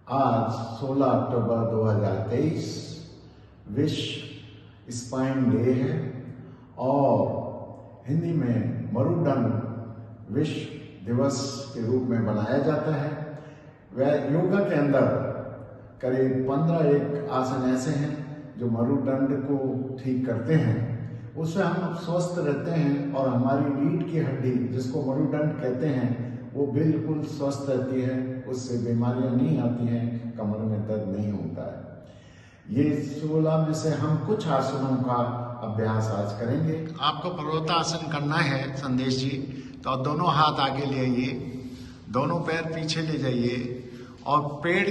आज 16 अक्टूबर 2023 विश्व spine day है और हिंदी में मरुदंड विश्व दिवस के रूप में मनाया जाता है। वह योगा के अंदर करीब 15 एक आसन ऐसे हैं जो मरुदंड को ठीक करते हैं, उससे हम स्वस्थ रहते हैं और हमारी रीढ़ की हड्डी जिसको मरुदंड कहते हैं वो बिल्कुल स्वस्थ रहती है, उससे बीमारियां नहीं आती हैं, कमर में दर्द नहीं होता है। ये 16 में से हम कुछ आसनों का अभ्यास आज करेंगे। आपको पर्वतासन करना है संदेश जी, तो दोनों हाथ आगे ले आइए, दोनों पैर पीछे ले जाइए और पेड़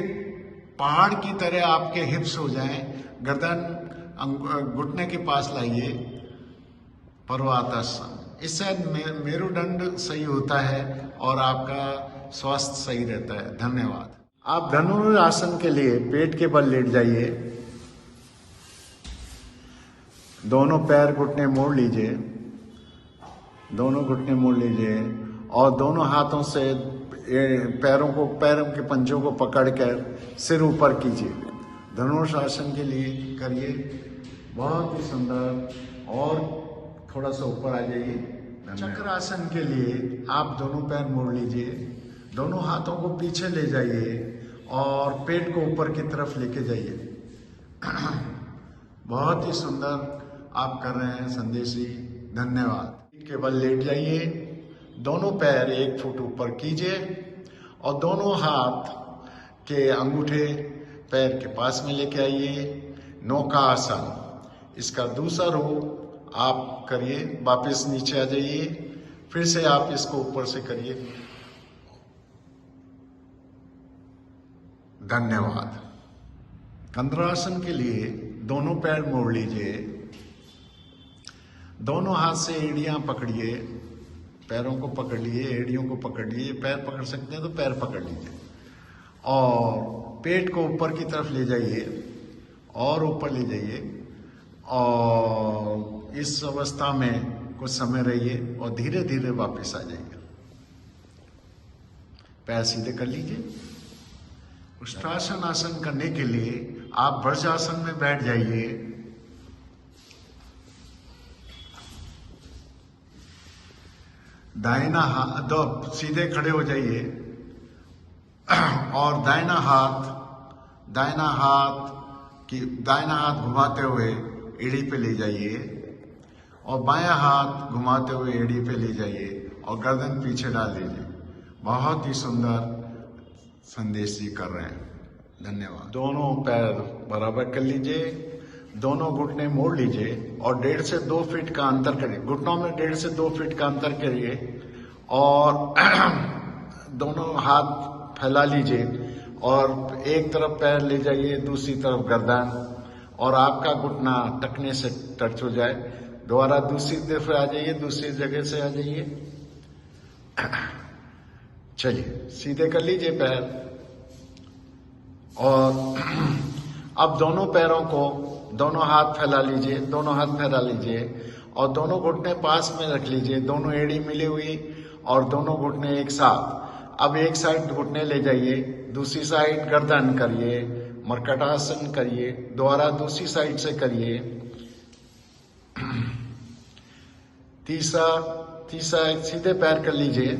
पहाड़ की तरह आपके हिप्स हो जाएं, गर्दन घुटने के पास लाइए, पर्वतासन। इससे मेरुदंड सही होता है और आपका स्वास्थ्य सही रहता है। धन्यवाद। आप धनुरासन के लिए पेट के बल लेट जाइए, दोनों पैर घुटने मोड़ लीजिए, दोनों घुटने मोड़ लीजिए और दोनों हाथों से पैरों के पंजों को पकड़कर सिर ऊपर कीजिए। धनुरासन के लिए करिए, बहुत ही सुंदर। और थोड़ा सा ऊपर आ जाइए। चक्रासन के लिए आप दोनों पैर मोड़ लीजिए, दोनों हाथों को पीछे ले जाइए और पेट को ऊपर की तरफ लेके जाइए। बहुत ही सुंदर आप कर रहे हैं संदेश जी, धन्यवाद। केवल लेट जाइए, दोनों पैर 1 फुट ऊपर कीजिए और दोनों हाथ के अंगूठे पैर के पास में लेके आइए। नौकासन, इसका दूसरा रूप आप करिए। वापस नीचे आ जाइए, फिर से आप इसको ऊपर से करिए। धन्यवाद। कंद्रासन के लिए दोनों पैर मोड़ लीजिए, दोनों हाथ से एड़ियां पकड़िए, पैरों को पकड़ लिए, एड़ियों को पकड़ लिए, पैर पकड़ सकते हैं तो पैर पकड़ लीजिए और पेट को ऊपर की तरफ ले जाइए और ऊपर ले जाइए और इस अवस्था में कुछ समय रहिए और धीरे धीरे वापस आ जाइए। पैर सीधे कर लीजिए। उष्ट्रासन आसन करने के लिए आप वज्रासन में बैठ जाइए। दाहिना हाथ दो सीधे खड़े हो जाइए और दाहिना हाथ घुमाते हुए एड़ी पे ले जाइए और बायां हाथ घुमाते हुए एड़ी पे ले जाइए और गर्दन पीछे डाल दीजिए। बहुत ही सुंदर संदेश जी कर रहे हैं, धन्यवाद। दोनों पैर बराबर कर लीजिए, दोनों घुटने मोड़ लीजिए और 1.5 से 2 फीट का अंतर करिए। घुटनों में 1.5 से 2 फीट का अंतर करिए और दोनों हाथ फैला लीजिए और एक तरफ पैर ले जाइए, दूसरी तरफ गर्दन और आपका घुटना टखने से टच हो जाए। दोबारा दूसरी तरफ आ जाइए, दूसरी जगह से आ जाइए। चलिए सीधे कर लीजिए पैर और अब दोनों पैरों को दोनों हाथ फैला लीजिए, दोनों हाथ फैला लीजिए और दोनों घुटने पास में रख लीजिए, दोनों एड़ी मिली हुई और दोनों घुटने एक साथ। अब एक साइड घुटने ले जाइए, दूसरी साइड गर्दन करिए, मर्कटासन करिए, दोबारा दूसरी साइड से करिए। तीसरा सीधे पैर कर लीजिए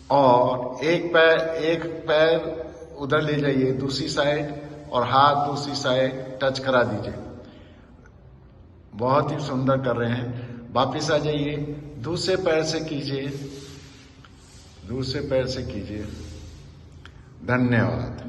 और एक पैर उधर ले जाइए दूसरी साइड और हाथ दूसरी साइड टच करा दीजिए। बहुत ही सुंदर कर रहे हैं। वापिस आ जाइए, दूसरे पैर से कीजिए, दूसरे पैर से कीजिए। धन्यवाद।